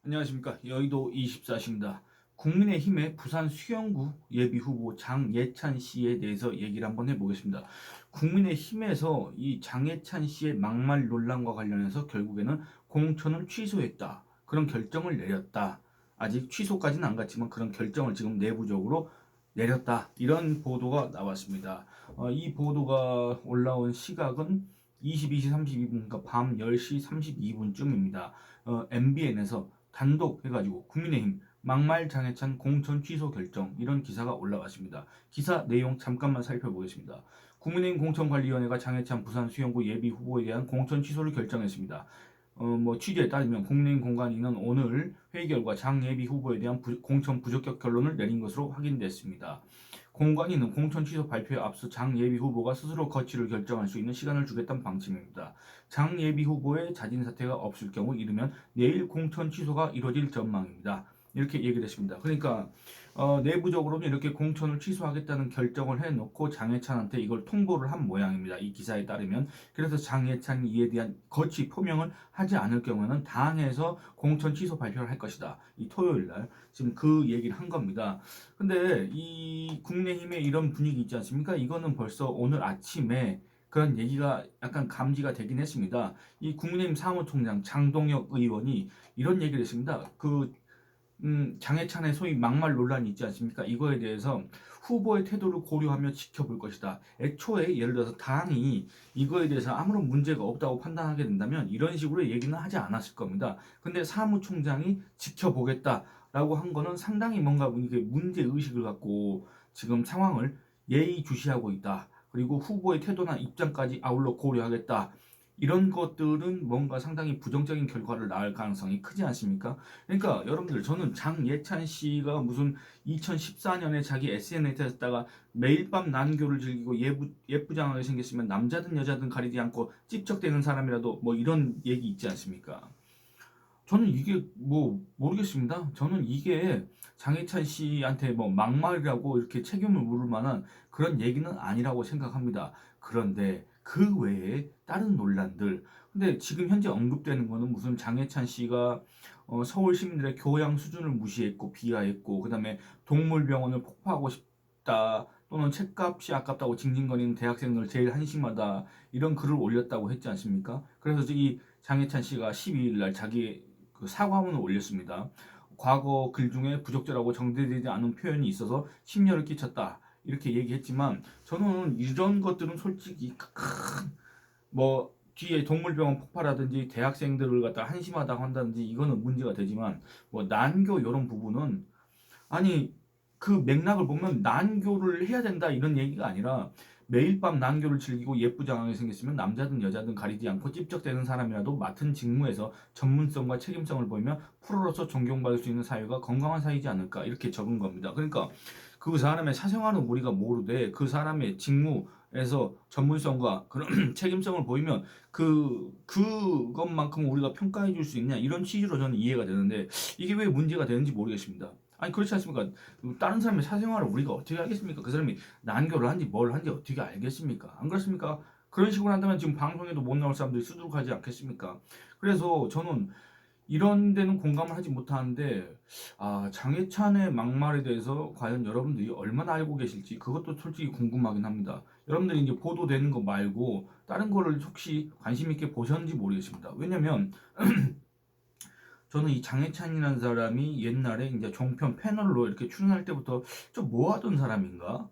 안녕하십니까. 여의도 24시입니다. 국민의힘의 부산 수영구 예비후보 장예찬 씨에 대해서 얘기를 한번 해보겠습니다. 국민의힘에서 이 장예찬 씨의 막말 논란과 관련해서 결국에는 공천을 취소했다. 그런 결정을 내렸다. 아직 취소까지는 안 갔지만 그런 결정을 지금 내부적으로 내렸다. 이런 보도가 나왔습니다. 이 보도가 올라온 시각은 22시 32분, 그러니까 밤 10시 32분쯤입니다. MBN에서 단독 해가지고 국민의힘 막말 장해찬 공천 취소 결정 이런 기사가 올라왔습니다. 기사 내용 잠깐만 살펴보겠습니다. 국민의힘 공천관리위원회가 장해찬 부산 수영구 예비 후보에 대한 공천 취소를 결정했습니다. 취재에 따르면 국민의힘 공관위는 오늘 회의 결과 장 예비 후보에 대한 공천 부적격 결론을 내린 것으로 확인됐습니다. 공관위는 공천 취소 발표에 앞서 장 예비 후보가 스스로 거취를 결정할 수 있는 시간을 주겠다는 방침입니다. 장 예비 후보의 자진 사퇴가 없을 경우 이르면 내일 공천 취소가 이뤄질 전망입니다. 이렇게 얘기를 했습니다. 그러니까 내부적으로는 이렇게 공천을 취소하겠다는 결정을 해놓고 장해찬한테 이걸 통보를 한 모양입니다. 이 기사에 따르면. 그래서 장해찬이 이에 대한 거취 표명을 하지 않을 경우에는 당에서 공천 취소 발표를 할 것이다. 이 토요일 날 지금 그 얘기를 한 겁니다. 근데 이 국민의힘의 이런 분위기 있지 않습니까? 이거는 벌써 오늘 아침에 그런 얘기가 약간 감지가 되긴 했습니다. 이 국민의힘 사무총장 장동혁 의원이 이런 얘기를 했습니다. 장해찬의 소위 막말 논란이 있지 않습니까? 이거에 대해서 후보의 태도를 고려하며 지켜볼 것이다. 애초에 예를 들어서 당이 이거에 대해서 아무런 문제가 없다고 판단하게 된다면 이런 식으로 얘기는 하지 않았을 겁니다. 근데 사무총장이 지켜보겠다라고 한 거는 상당히 뭔가 이게 문제 의식을 갖고 지금 상황을 예의주시하고 있다. 그리고 후보의 태도나 입장까지 아울러 고려하겠다. 이런 것들은 뭔가 상당히 부정적인 결과를 낳을 가능성이 크지 않습니까? 그러니까 여러분들 저는 장예찬 씨가 무슨 2014년에 자기 SNS에다가 매일 밤 난교를 즐기고 예쁘장하게 생겼으면 남자든 여자든 가리지 않고 찝적대는 사람이라도 뭐 이런 얘기 있지 않습니까? 저는 이게 뭐 모르겠습니다. 저는 이게 장해찬 씨한테 뭐 막말이라고 이렇게 책임을 물을 만한 그런 얘기는 아니라고 생각합니다. 그런데 그 외에 다른 논란들. 근데 지금 현재 언급되는 거는 무슨 장해찬 씨가 서울 시민들의 교양 수준을 무시했고 비하했고 그다음에 동물병원을 폭파하고 싶다. 또는 책값이 아깝다고 징징거리는 대학생들 제일 한심하다. 이런 글을 올렸다고 했지 않습니까? 그래서 이 장해찬 씨가 12일 날 자기 그 사과문을 올렸습니다. 과거 글 중에 부적절하고 정제되지 않은 표현이 있어서 심려를 끼쳤다. 이렇게 얘기했지만 저는 이런 것들은 솔직히 뭐 뒤에 동물병원 폭파라든지 대학생들을 갖다 한심하다고 한다든지 이거는 문제가 되지만 뭐 난교 이런 부분은 아니 그 맥락을 보면 난교를 해야 된다 이런 얘기가 아니라 매일 밤 난교를 즐기고 예쁘장하게 생겼으면 남자든 여자든 가리지 않고 찝적대는 사람이라도 맡은 직무에서 전문성과 책임성을 보이며 프로로서 존경받을 수 있는 사회가 건강한 사회이지 않을까 이렇게 적은 겁니다. 그러니까 그 사람의 사생활은 우리가 모르되 그 사람의 직무에서 전문성과 그런 책임성을 보이면 그것만큼 우리가 평가해 줄 수 있냐 이런 취지로 저는 이해가 되는데 이게 왜 문제가 되는지 모르겠습니다. 아니 그렇지 않습니까? 다른 사람의 사생활을 우리가 어떻게 알겠습니까? 그 사람이 난교를 한지 뭘 한지 어떻게 알겠습니까? 안 그렇습니까? 그런 식으로 한다면 지금 방송에도 못 나올 사람들이 수두룩하지 않겠습니까? 그래서 저는 이런 데는 공감을 하지 못하는데 장해찬의 막말에 대해서 과연 여러분들이 얼마나 알고 계실지 그것도 솔직히 궁금하긴 합니다. 여러분들이 이제 보도되는 거 말고 다른 거를 혹시 관심 있게 보셨는지 모르겠습니다. 왜냐면 저는 이 장해찬이라는 사람이 옛날에 이제 종편 패널로 이렇게 출연할 때부터 좀 뭐 하던 사람인가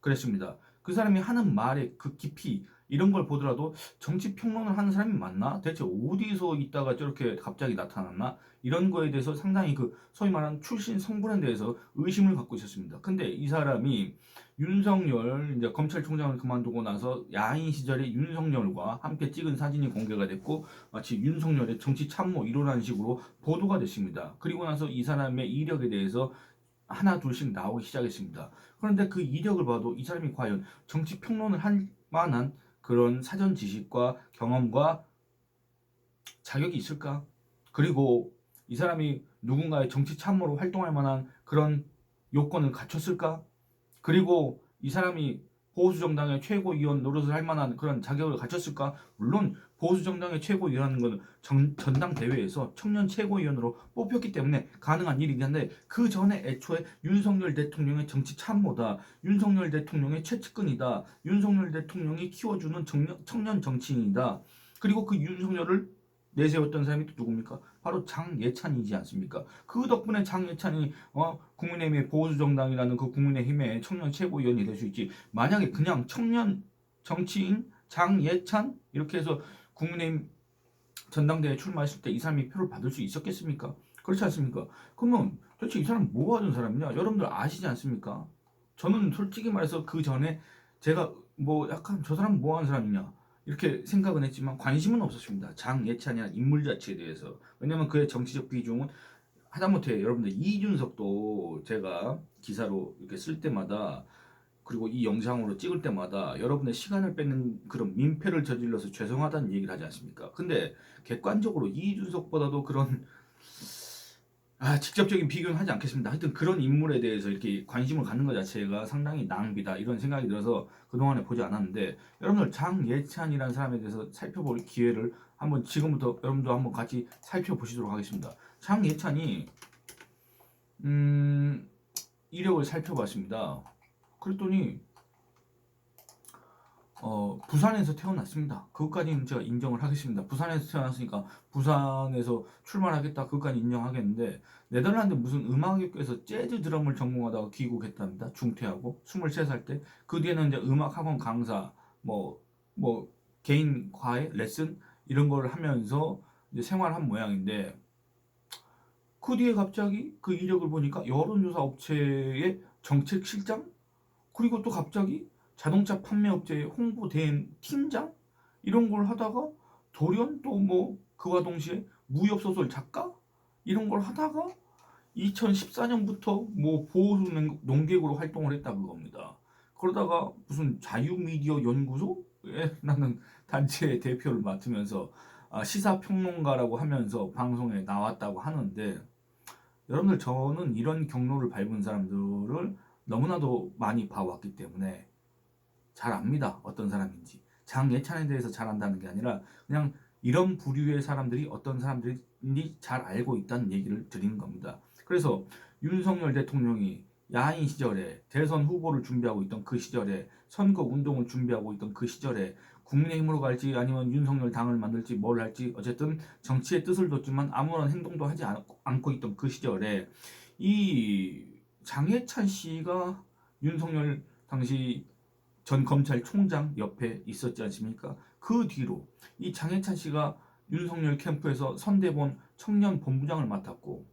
그랬습니다. 그 사람이 하는 말의 그 깊이 이런 걸 보더라도 정치 평론을 하는 사람이 맞나? 대체 어디서 있다가 저렇게 갑자기 나타났나? 이런 거에 대해서 상당히 그 소위 말하는 출신 성분에 대해서 의심을 갖고 있었습니다. 근데 이 사람이 윤석열 이제 검찰총장을 그만두고 나서 야인 시절에 윤석열과 함께 찍은 사진이 공개가 됐고 마치 윤석열의 정치 참모 이론하는 식으로 보도가 됐습니다. 그리고 나서 이 사람의 이력에 대해서 하나 둘씩 나오기 시작했습니다. 그런데 그 이력을 봐도 이 사람이 과연 정치 평론을 할 만한 그런 사전 지식과 경험과 자격이 있을까? 그리고 이 사람이 누군가의 정치 참모로 활동할 만한 그런 요건을 갖췄을까? 그리고 이 사람이 보수 정당의 최고위원 노릇을 할 만한 그런 자격을 갖췄을까? 물론 보수 정당의 최고위원은 건 전당대회에서 청년 최고위원으로 뽑혔기 때문에 가능한 일이긴 한데, 그 전에 애초에 윤석열 대통령의 정치 참모다, 윤석열 대통령의 최측근이다, 윤석열 대통령이 키워주는 청년 정치인이다. 그리고 그 윤석열을 내세웠던 사람이 또 누굽니까? 바로 장예찬이지 않습니까? 그 덕분에 장예찬이 국민의힘의 보수정당이라는 그 국민의힘의 청년 최고위원이 될 수 있지. 만약에 그냥 청년 정치인 장예찬 이렇게 해서 국민의힘 전당대회 출마했을 때 이 사람이 표를 받을 수 있었겠습니까? 그렇지 않습니까? 그러면 도대체 이 사람 뭐 하던 사람이냐? 여러분들 아시지 않습니까? 저는 솔직히 말해서 그 전에 제가 뭐 약간 저 사람 뭐 하는 사람이냐 이렇게 생각은 했지만 관심은 없었습니다. 장예찬이라는 인물 자체에 대해서. 왜냐면 그의 정치적 비중은 하다못해 여러분들 이준석도 제가 기사로 이렇게 쓸 때마다, 그리고 이 영상으로 찍을 때마다 여러분의 시간을 뺏는 그런 민폐를 저질러서 죄송하다는 얘기를 하지 않습니까? 근데 객관적으로 이준석보다도 그런 직접적인 비교는 하지 않겠습니다. 하여튼 그런 인물에 대해서 이렇게 관심을 갖는 것 자체가 상당히 낭비다 이런 생각이 들어서 그동안에 보지 않았는데, 여러분들 장예찬이라는 사람에 대해서 살펴볼 기회를 한번 지금부터 여러분도 한번 같이 살펴보시도록 하겠습니다. 장예찬이 이력을 살펴봤습니다. 그랬더니 부산에서 태어났습니다. 그것까지는 제가 인정을 하겠습니다. 부산에서 태어났으니까 부산에서 출마하겠다 그것까지 인정하겠는데, 네덜란드 무슨 음악학교에서 재즈 드럼을 전공하다가 귀국했답니다. 중퇴하고 23살 때. 그 뒤에는 이제 음악학원 강사, 뭐 개인 과외 레슨 이런 걸 하면서 이제 생활한 모양인데, 그 뒤에 갑자기 그 이력을 보니까 여론조사 업체의 정책실장, 그리고 또 갑자기 자동차 판매업체의 홍보 대행 팀장 이런 걸 하다가 돌연 또 뭐 그와 동시에 무협소설 작가 이런 걸 하다가 2014년부터 뭐 보수 농객으로 활동을 했다 그겁니다. 그러다가 무슨 자유미디어 연구소라는 단체의 대표를 맡으면서 시사평론가라고 하면서 방송에 나왔다고 하는데, 여러분들 저는 이런 경로를 밟은 사람들을 너무나도 많이 봐왔기 때문에 잘 압니다. 어떤 사람인지. 장예찬에 대해서 잘 안다는 게 아니라 그냥 이런 부류의 사람들이 어떤 사람들인지 잘 알고 있다는 얘기를 드리는 겁니다. 그래서 윤석열 대통령이 야인 시절에 대선 후보를 준비하고 있던 그 시절에 선거 운동을 준비하고 있던 그 시절에 국민의힘으로 갈지 아니면 윤석열 당을 만들지 뭘 할지 어쨌든 정치의 뜻을 뒀지만 아무런 행동도 하지 않고 있던 그 시절에 이 장예찬 씨가 윤석열 당시 전 검찰총장 옆에 있었지 않습니까? 그 뒤로 이 장해찬 씨가 윤석열 캠프에서 선대본 청년 본부장을 맡았고,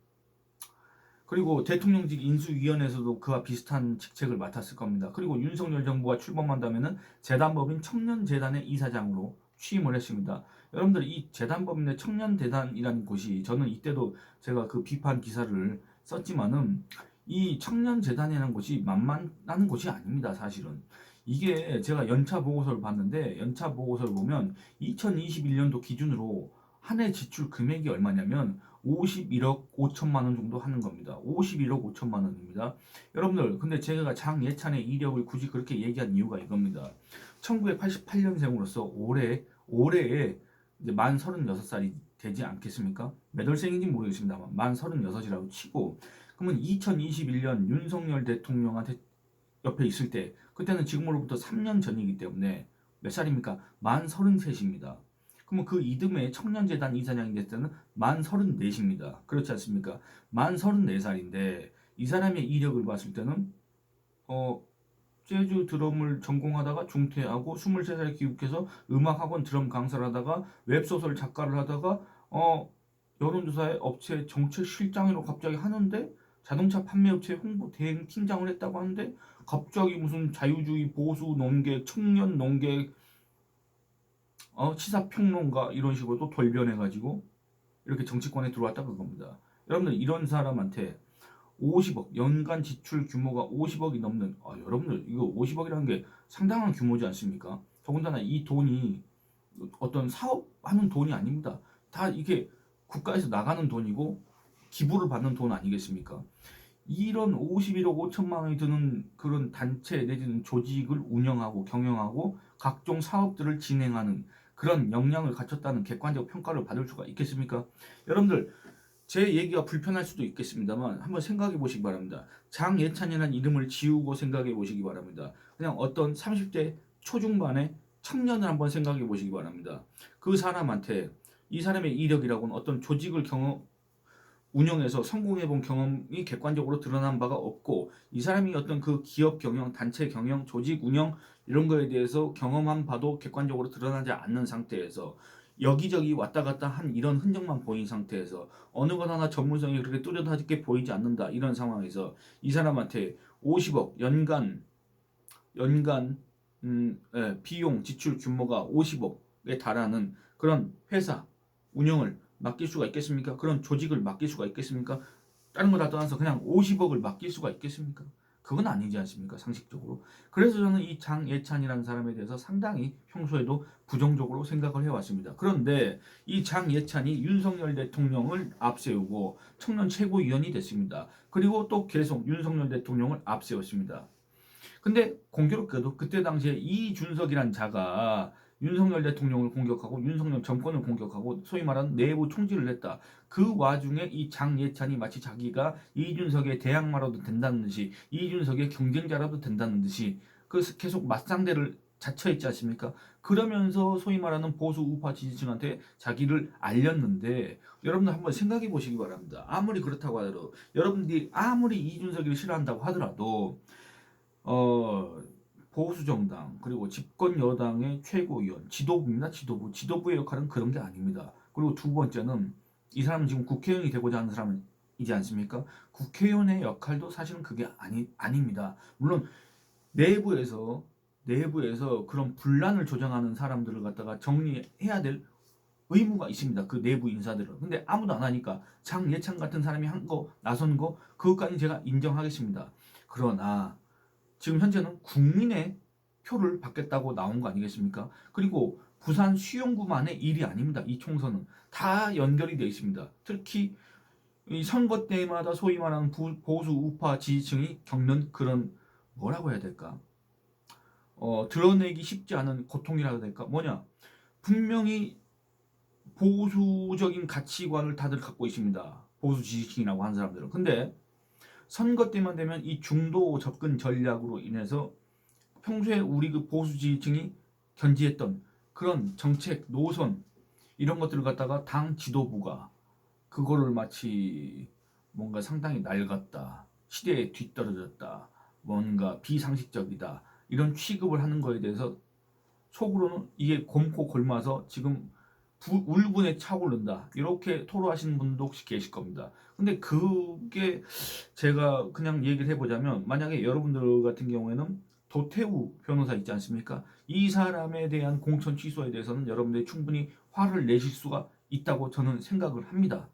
그리고 대통령직 인수위원회에서도 그와 비슷한 직책을 맡았을 겁니다. 그리고 윤석열 정부가 출범한다면은 재단법인 청년재단의 이사장으로 취임을 했습니다. 여러분들 이 재단법인의 청년재단이라는 곳이, 저는 이때도 제가 그 비판 기사를 썼지만은 이 청년재단이라는 곳이 만만한 곳이 아닙니다. 사실은 이게 제가 연차 보고서를 봤는데, 연차 보고서를 보면 2021년도 기준으로 한 해 지출 금액이 얼마냐면 51억 5천만 원 정도 하는 겁니다. 51억 5천만 원입니다. 여러분들 근데 제가 장예찬의 이력을 굳이 그렇게 얘기한 이유가 이겁니다. 1988년생으로서 올해에 이제 만 36살이 되지 않겠습니까? 몇 월생인지 모르겠습니다만 만 36이라고 치고, 그러면 2021년 윤석열 대통령한테 옆에 있을 때 그때는 지금으로부터 3년 전이기 때문에 몇 살입니까? 만 33입니다. 그러면 그 이듬해 청년재단 이사장이 됐을 때는 만 34입니다. 그렇지 않습니까? 만 34살인데 이 사람의 이력을 봤을 때는 재즈 드럼을 전공하다가 중퇴하고 23살에 귀국해서 음악학원 드럼 강사를 하다가 웹소설 작가를 하다가 여론조사의 업체 정책실장으로 갑자기 하는데, 자동차 판매업체 홍보 대행 팀장을 했다고 하는데 갑자기 무슨 자유주의 보수 농객 청년 농객 시사평론가 이런 식으로 또 돌변해가지고 이렇게 정치권에 들어왔다 그겁니다. 여러분들 이런 사람한테 50억 연간 지출 규모가 50억이 넘는, 여러분들 이거 50억이라는 게 상당한 규모지 않습니까? 더군다나 이 돈이 어떤 사업하는 돈이 아닙니다. 다 이게 국가에서 나가는 돈이고 기부를 받는 돈 아니겠습니까? 이런 51억 5천만 원이 드는 그런 단체 내지는 조직을 운영하고 경영하고 각종 사업들을 진행하는 그런 역량을 갖췄다는 객관적 평가를 받을 수가 있겠습니까? 여러분들 제 얘기가 불편할 수도 있겠습니다만 한번 생각해 보시기 바랍니다. 장예찬이라는 이름을 지우고 생각해 보시기 바랍니다. 그냥 어떤 30대 초중반의 청년을 한번 생각해 보시기 바랍니다. 그 사람한테 이 사람의 이력이라고는 어떤 조직을 운영해서 성공해 본 경험이 객관적으로 드러난 바가 없고 이 사람이 어떤 그 기업 경영, 단체 경영, 조직 운영 이런 거에 대해서 경험한 바도 객관적으로 드러나지 않는 상태에서 여기저기 왔다 갔다 한 이런 흔적만 보인 상태에서 어느 것 하나 전문성이 그렇게 뚜렷하게 보이지 않는다 이런 상황에서 이 사람한테 50억 연간 비용 지출 규모가 50억에 달하는 그런 회사 운영을 맡길 수가 있겠습니까? 그런 조직을 맡길 수가 있겠습니까? 다른 거 다 떠나서 그냥 50억을 맡길 수가 있겠습니까? 그건 아니지 않습니까? 상식적으로. 그래서 저는 이 장예찬이라는 사람에 대해서 상당히 평소에도 부정적으로 생각을 해왔습니다. 그런데 이 장예찬이 윤석열 대통령을 앞세우고 청년 최고위원이 됐습니다. 그리고 또 계속 윤석열 대통령을 앞세웠습니다. 근데 공교롭게도 그때 당시에 이준석이란 자가 윤석열 대통령을 공격하고 윤석열 정권을 공격하고 소위 말하는 내부 총질을 했다. 그 와중에 이 장예찬이 마치 자기가 이준석의 대항마라도 된다는 듯이 이준석의 경쟁자라도 된다는 듯이 그 계속 맞상대를 자처했지 않습니까? 그러면서 소위 말하는 보수 우파 지지층한테 자기를 알렸는데 여러분들 한번 생각해 보시기 바랍니다. 아무리 그렇다고 하더라도 여러분들이 아무리 이준석이를 싫어한다고 하더라도 어, 보수정당 그리고 집권 여당의 최고위원 지도부입니다. 지도부의 역할은 그런 게 아닙니다. 그리고 두 번째는 이 사람은 지금 국회의원이 되고자 하는 사람이지 않습니까? 국회의원의 역할도 사실은 그게 아닙니다. 물론 내부에서 그런 분란을 조장하는 사람들을 갖다가 정리해야 될 의무가 있습니다. 그 내부 인사들은. 근데 아무도 안 하니까 장예찬 같은 사람이 한 거, 나선 거, 그것까지 제가 인정하겠습니다. 그러나 지금 현재는 국민의 표를 받겠다고 나온 거 아니겠습니까? 그리고 부산 수용구만의 일이 아닙니다. 이 총선은 다 연결이 되어 있습니다. 특히 이 선거 때마다 소위 말하는 보수 우파 지지층이 겪는 그런 뭐라고 해야 될까? 드러내기 쉽지 않은 고통이라고 해야 될까? 뭐냐? 분명히 보수적인 가치관을 다들 갖고 있습니다. 보수 지지층이라고 하는 사람들은. 근데 선거 때만 되면 이 중도 접근 전략으로 인해서 평소에 우리 그 보수 지지층이 견지했던 그런 정책, 노선 이런 것들을 갖다가 당 지도부가 그거를 마치 뭔가 상당히 낡았다, 시대에 뒤떨어졌다, 뭔가 비상식적이다 이런 취급을 하는 거에 대해서 속으로는 이게 곪고 골마서 지금 울분에 차오른다 이렇게 토로하시는 분도 혹시 계실 겁니다. 근데 그게 제가 그냥 얘기를 해보자면 만약에 여러분들 같은 경우에는 도태우 변호사 있지 않습니까? 이 사람에 대한 공천 취소에 대해서는 여러분들이 충분히 화를 내실 수가 있다고 저는 생각을 합니다.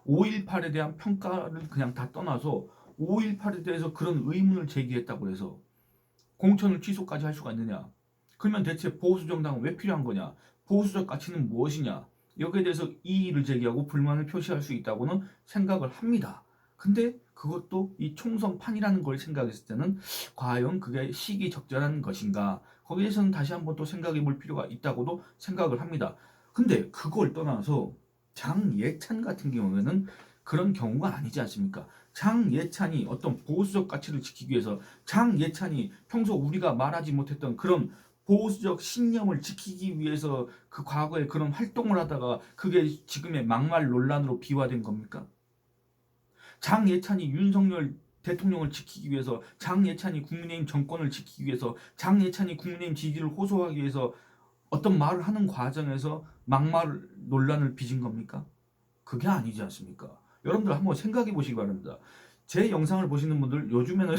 5.18에 대한 평가를 그냥 다 떠나서 5.18에 대해서 그런 의문을 제기했다고 해서 공천을 취소까지 할 수가 있느냐? 그러면 대체 보수정당은 왜 필요한 거냐? 보수적 가치는 무엇이냐? 여기에 대해서 이의를 제기하고 불만을 표시할 수 있다고는 생각을 합니다. 근데 그것도 이 총선판이라는 걸 생각했을 때는 과연 그게 시기적절한 것인가? 거기에서는 다시 한번 또 생각해 볼 필요가 있다고도 생각을 합니다. 근데 그걸 떠나서 장예찬 같은 경우에는 그런 경우가 아니지 않습니까? 장예찬이 어떤 보수적 가치를 지키기 위해서 장예찬이 평소 우리가 말하지 못했던 그런 보수적 신념을 지키기 위해서 그 과거에 그런 활동을 하다가 그게 지금의 막말 논란으로 비화된 겁니까? 장예찬이 윤석열 대통령을 지키기 위해서 장예찬이 국민의힘 정권을 지키기 위해서 장예찬이 국민의힘 지지를 호소하기 위해서 어떤 말을 하는 과정에서 막말 논란을 빚은 겁니까? 그게 아니지 않습니까? 여러분들 한번 생각해 보시기 바랍니다. 제 영상을 보시는 분들 요즘에는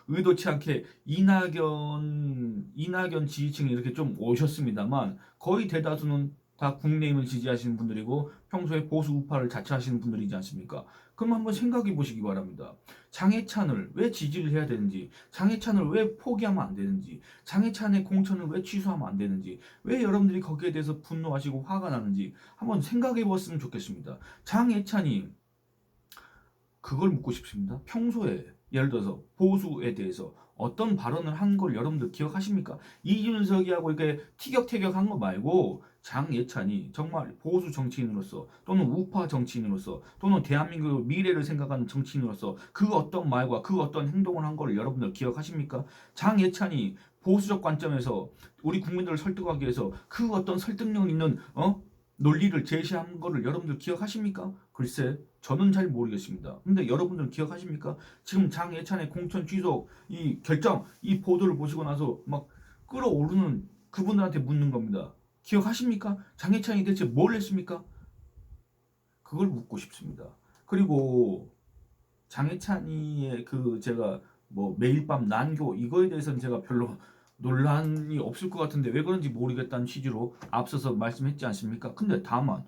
의도치 않게 이낙연 지지층이 이렇게 좀 오셨습니다만 거의 대다수는 다 국민의힘을 지지하시는 분들이고 평소에 보수 우파를 자처하시는 분들이지 않습니까? 그럼 한번 생각해 보시기 바랍니다. 장해찬을 왜 지지를 해야 되는지, 장해찬을 왜 포기하면 안 되는지, 장해찬의 공천을 왜 취소하면 안 되는지, 왜 여러분들이 거기에 대해서 분노하시고 화가 나는지 한번 생각해 보았으면 좋겠습니다. 장해찬이 그걸 묻고 싶습니다. 평소에 예를 들어서 보수에 대해서 어떤 발언을 한 걸 여러분들 기억하십니까? 이준석이하고 이렇게 티격태격한 거 말고 장예찬이 정말 보수 정치인으로서 또는 우파 정치인으로서 또는 대한민국의 미래를 생각하는 정치인으로서 그 어떤 말과 그 어떤 행동을 한 걸 여러분들 기억하십니까? 장예찬이 보수적 관점에서 우리 국민들을 설득하기 위해서 그 어떤 설득력 있는 논리를 제시한 거를 여러분들 기억하십니까? 글쎄 저는 잘 모르겠습니다. 근데 여러분들 기억하십니까? 지금 장예찬의 공천 취소 이 결정 이 보도를 보시고 나서 막 끌어오르는 그분들한테 묻는 겁니다. 기억하십니까? 장예찬이 대체 뭘 했습니까? 그걸 묻고 싶습니다. 그리고 장혜찬이의 그 제가 뭐 매일 밤 난교 이거에 대해서는 제가 별로 논란이 없을 것 같은데 왜 그런지 모르겠다는 취지로 앞서서 말씀했지 않습니까? 근데 다만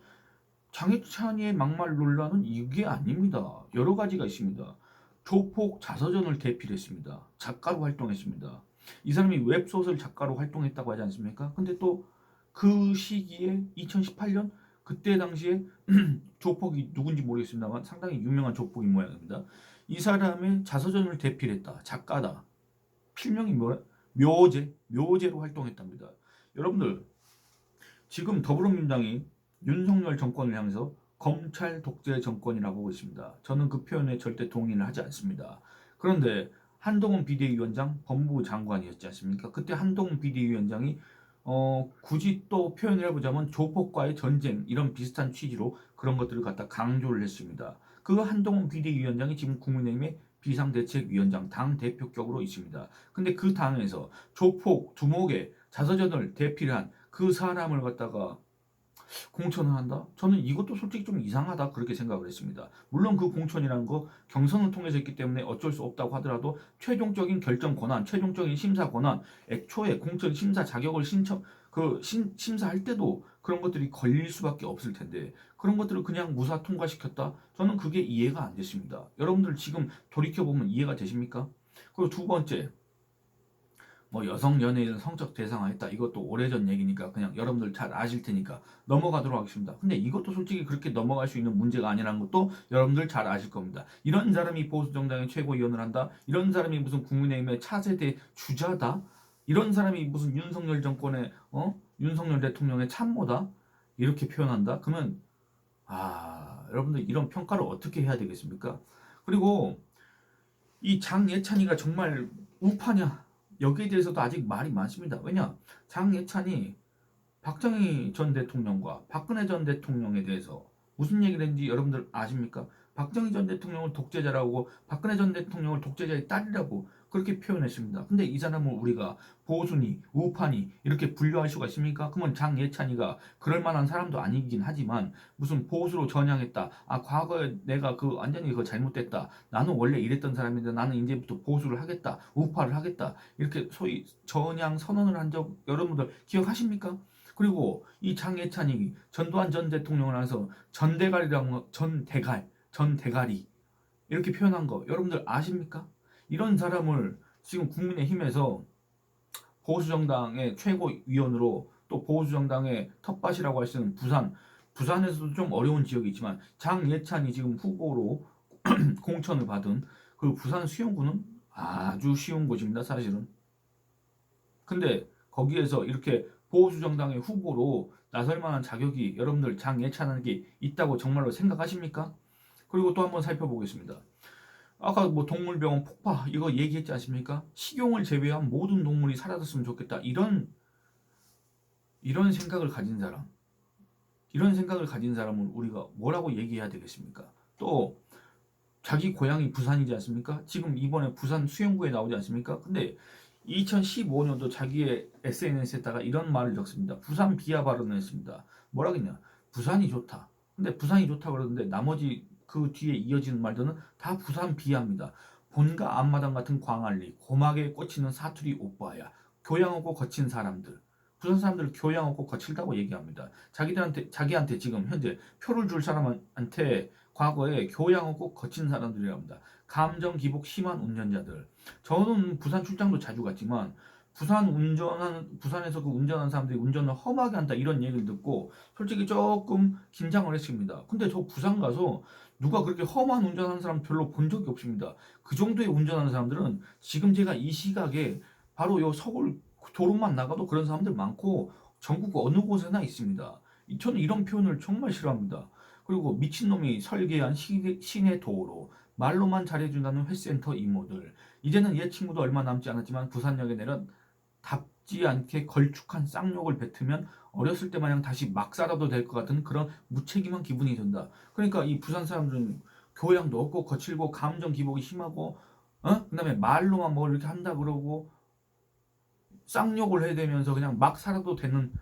장혜찬이의 막말 논란은 이게 아닙니다. 여러 가지가 있습니다. 조폭 자서전을 대필했습니다. 작가로 활동했습니다. 이 사람이 웹소설 작가로 활동했다고 하지 않습니까? 근데 또 그 시기에 2018년 그때 당시에 조폭이 누군지 모르겠습니다만 상당히 유명한 조폭인 모양입니다. 이 사람의 자서전을 대필했다. 작가다. 필명이 뭐야? 묘제로 활동했답니다. 여러분들 지금 더불어민주당이 윤석열 정권을 향해서 검찰 독재 정권이라고 하고 있습니다. 저는 그 표현에 절대 동의를 하지 않습니다. 그런데 한동훈 비대위원장 법무부 장관이었지 않습니까? 그때 한동훈 비대위원장이 굳이 또 표현을 해보자면 조폭과의 전쟁 이런 비슷한 취지로 그런 것들을 갖다 강조를 했습니다. 그 한동훈 비대위원장이 지금 국민의힘의 비상대책위원장 당 대표격으로 있습니다. 근데 그 당에서 조폭 두목의 자서전을 대필한 그 사람을 갖다가 공천을 한다? 저는 이것도 솔직히 좀 이상하다 그렇게 생각을 했습니다. 물론 그 공천이라는 거 경선을 통해서 했기 때문에 어쩔 수 없다고 하더라도 최종적인 결정 권한, 최종적인 심사 권한, 애초에 공천 심사 자격을 심사할 때도 그런 것들이 걸릴 수밖에 없을 텐데 그런 것들을 그냥 무사 통과시켰다? 저는 그게 이해가 안 됐습니다. 여러분들 지금 돌이켜보면 이해가 되십니까? 그리고 두 번째, 뭐 여성 연예인 성적 대상화했다. 이것도 오래전 얘기니까 그냥 여러분들 잘 아실 테니까 넘어가도록 하겠습니다. 근데 이것도 솔직히 그렇게 넘어갈 수 있는 문제가 아니라는 것도 여러분들 잘 아실 겁니다. 이런 사람이 보수정당의 최고위원을 한다. 이런 사람이 무슨 국민의힘의 차세대 주자다. 이런 사람이 무슨 윤석열 정권의 윤석열 대통령의 참모다. 이렇게 표현한다. 그러면 여러분들 이런 평가를 어떻게 해야 되겠습니까? 그리고 이 장예찬이가 정말 우파냐? 여기에 대해서도 아직 말이 많습니다. 왜냐? 장예찬이 박정희 전 대통령과 박근혜 전 대통령에 대해서 무슨 얘기를 했는지 여러분들 아십니까? 박정희 전 대통령을 독재자라고 박근혜 전 대통령을 독재자의 딸이라고 그렇게 표현했습니다. 근데 이 사람을 우리가 보수니 우파니 이렇게 분류할 수가 있습니까? 그러면 장예찬이가 그럴 만한 사람도 아니긴 하지만 무슨 보수로 전향했다. 과거에 내가 완전히 잘못됐다. 나는 원래 이랬던 사람인데 나는 이제부터 보수를 하겠다. 우파를 하겠다. 이렇게 소위 전향 선언을 한 적 여러분들 기억하십니까? 그리고 이 장예찬이 전두환 전 대통령을 해서 전대가리 이렇게 표현한 거 여러분들 아십니까? 이런 사람을 지금 국민의힘에서 보수정당의 최고위원으로 또 보수정당의 텃밭이라고 할 수 있는 부산에서도 좀 어려운 지역이 있지만 장예찬이 지금 후보로 공천을 받은 그 부산 수영구는 아주 쉬운 곳입니다, 사실은. 근데 거기에서 이렇게 보수정당의 후보로 나설 만한 자격이 여러분들 장예찬에게 있다고 정말로 생각하십니까? 그리고 또 한번 살펴보겠습니다. 아까 뭐 동물병원 폭파 이거 얘기했지 않습니까? 식용을 제외한 모든 동물이 사라졌으면 좋겠다. 이런 생각을 가진 사람, 이런 생각을 가진 사람을 우리가 뭐라고 얘기해야 되겠습니까? 또 자기 고향이 부산이지 않습니까? 지금 이번에 부산 수영구에 나오지 않습니까? 근데 2015년도 자기의 SNS에다가 이런 말을 적습니다. 부산 비하 발언을 했습니다. 뭐라겠냐? 부산이 좋다. 근데 부산이 좋다고 그러는데 나머지 그 뒤에 이어지는 말들은 다 부산 비하입니다. 본가 앞마당 같은 광안리, 고막에 꽂히는 사투리 오빠야. 교양 없고 거친 사람들. 부산 사람들 교양 없고 거칠다고 얘기합니다. 자기한테 지금 현재 표를 줄 사람한테 과거에 교양 없고 거친 사람들이라고 합니다. 감정 기복 심한 운전자들. 저는 부산 출장도 자주 갔지만 부산에서 그 운전하는 사람들이 운전을 험하게 한다 이런 얘기를 듣고 솔직히 조금 긴장을 했습니다. 근데 저 부산 가서 누가 그렇게 험한 운전하는 사람 별로 본 적이 없습니다. 그 정도의 운전하는 사람들은 지금 제가 이 시각에 바로 요 서울 도로만 나가도 그런 사람들 많고 전국 어느 곳에나 있습니다. 저는 이런 표현을 정말 싫어합니다. 그리고 미친놈이 설계한 시내 도로, 말로만 잘해준다는 회센터 이모들. 이제는 얘 친구도 얼마 남지 않았지만 부산역에 내려 답지 않게 걸쭉한 쌍욕을 뱉으면 어렸을 때 마냥 다시 막 살아도 될 것 같은 그런 무책임한 기분이 든다. 그러니까 이 부산 사람들은 교양도 없고 거칠고 감정 기복이 심하고 그다음에 말로만 뭘 이렇게 한다 그러고 쌍욕을 해대면서 그냥 막 살아도 되는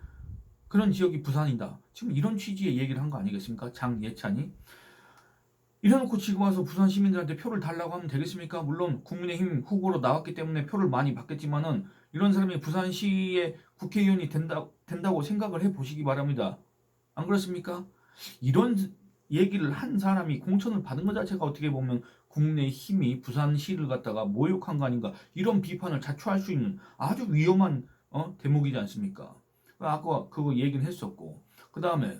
그런 지역이 부산이다. 지금 이런 취지의 얘기를 한 거 아니겠습니까? 장예찬이. 이래놓고 지금 와서 부산 시민들한테 표를 달라고 하면 되겠습니까? 물론 국민의힘 후보로 나왔기 때문에 표를 많이 받겠지만은 이런 사람이 부산시의 국회의원이 된다고 생각을 해보시기 바랍니다. 안 그렇습니까? 이런 얘기를 한 사람이 공천을 받은 것 자체가 어떻게 보면 국민의힘이 부산시를 갖다가 모욕한 거 아닌가, 이런 비판을 자초할 수 있는 아주 위험한 대목이지 않습니까? 아까 그거 얘기는 했었고, 그 다음에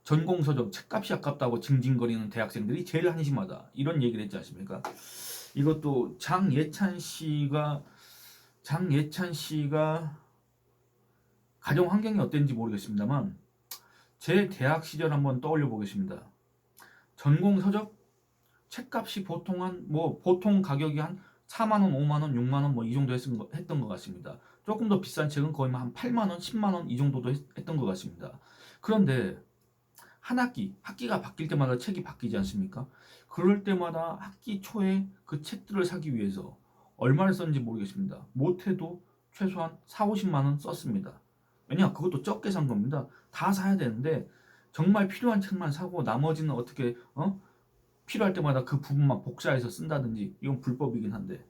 전공서적 책값이 아깝다고 징징거리는 대학생들이 제일 한심하다, 이런 얘기를 했지 않습니까? 이것도 장예찬 씨가 가정 환경이 어땠는지 모르겠습니다만 제 대학 시절 한번 떠올려 보겠습니다. 전공서적 책값이 보통 가격이 한 4만 원, 5만 원, 6만 원 뭐 이 정도 했던 것 같습니다. 조금 더 비싼 책은 거의 한 8만 원, 10만 원 이 정도도 했던 것 같습니다. 그런데 한 학기가 바뀔 때마다 책이 바뀌지 않습니까? 그럴 때마다 학기 초에 그 책들을 사기 위해서 얼마를 썼는지 모르겠습니다. 못해도 최소한 4, 50만 원 썼습니다. 왜냐? 그것도 적게 산 겁니다. 다 사야 되는데 정말 필요한 책만 사고 나머지는 어떻게 필요할 때마다 그 부분만 복사해서 쓴다든지, 이건 불법이긴 한데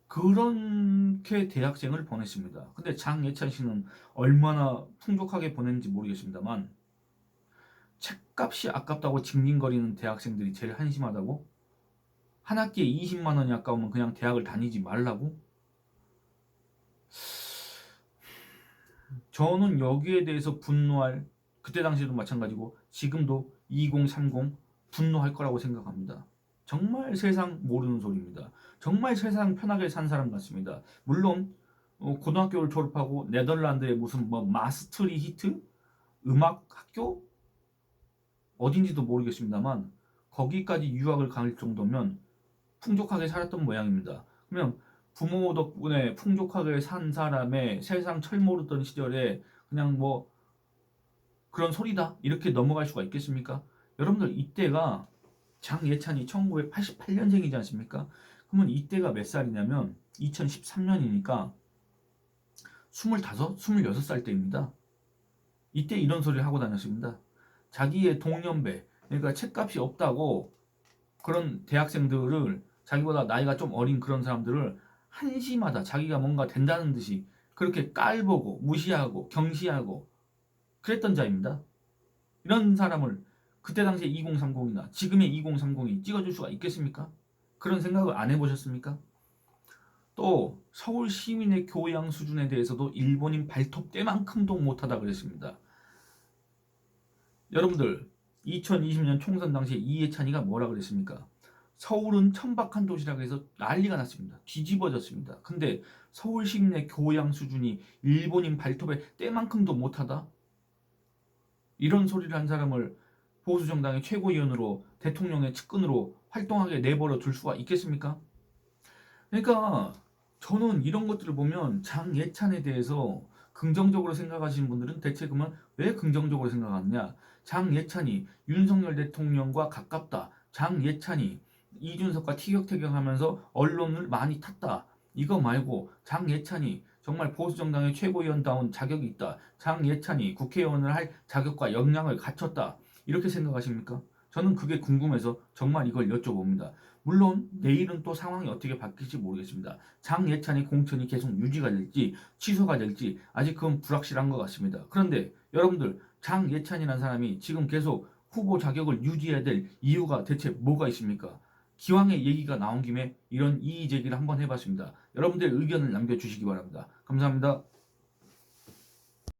그렇게 대학생을 보냈습니다. 근데 장예찬 씨는 얼마나 풍족하게 보냈는지 모르겠습니다만 책값이 아깝다고 징징거리는 대학생들이 제일 한심하다고? 한 학기에 20만 원이 아까우면 그냥 대학을 다니지 말라고? 저는 여기에 대해서 분노할, 그때 당시에도 마찬가지고 지금도 2030 분노할 거라고 생각합니다. 정말 세상 모르는 소리입니다. 정말 세상 편하게 산 사람 같습니다. 물론 고등학교를 졸업하고 네덜란드의 무슨 마스트리 히트 음악 학교 어딘지도 모르겠습니다만 거기까지 유학을 갈 정도면 풍족하게 살았던 모양입니다. 그러면 부모 덕분에 풍족하게 산 사람의 세상 철모르던 시절에 그냥 그런 소리다 이렇게 넘어갈 수가 있겠습니까? 여러분들 이때가 장예찬이 1988년생이지 않습니까? 그러면 이때가 몇 살이냐면 2013년이니까 25, 26살 때입니다. 이때 이런 소리를 하고 다녔습니다. 자기의 동년배, 그러니까 책값이 없다고 그런 대학생들을, 자기보다 나이가 좀 어린 그런 사람들을 한심하다, 자기가 뭔가 된다는 듯이 그렇게 깔보고 무시하고 경시하고 그랬던 자입니다. 이런 사람을 그때 당시에 2030이나 지금의 2030이 찍어줄 수가 있겠습니까? 그런 생각을 안 해보셨습니까? 또 서울 시민의 교양 수준에 대해서도 일본인 발톱 때만큼도 못하다 그랬습니다. 여러분들 2020년 총선 당시에 이해찬이가 뭐라 그랬습니까? 서울은 천박한 도시라고 해서 난리가 났습니다. 뒤집어졌습니다. 근데 서울 시민의 교양 수준이 일본인 발톱에 때만큼도 못하다? 이런 소리를 한 사람을 보수정당의 최고위원으로 대통령의 측근으로 활동하게 내버려 둘 수가 있겠습니까? 그러니까 저는 이런 것들을 보면 장예찬에 대해서 긍정적으로 생각하시는 분들은 대체 그러면 왜 긍정적으로 생각하느냐? 장예찬이 윤석열 대통령과 가깝다. 장예찬이 이준석과 티격태격하면서 언론을 많이 탔다. 이거 말고 장예찬이 정말 보수정당의 최고위원다운 자격이 있다. 장예찬이 국회의원을 할 자격과 역량을 갖췄다. 이렇게 생각하십니까? 저는 그게 궁금해서 정말 이걸 여쭤봅니다. 물론 내일은 또 상황이 어떻게 바뀔지 모르겠습니다. 장예찬의 공천이 계속 유지가 될지 취소가 될지 아직 그건 불확실한 것 같습니다. 그런데 여러분들, 장예찬이라는 사람이 지금 계속 후보 자격을 유지해야 될 이유가 대체 뭐가 있습니까? 기왕에 얘기가 나온 김에 이런 이의 제기를 한번 해봤습니다. 여러분들의 의견을 남겨주시기 바랍니다. 감사합니다.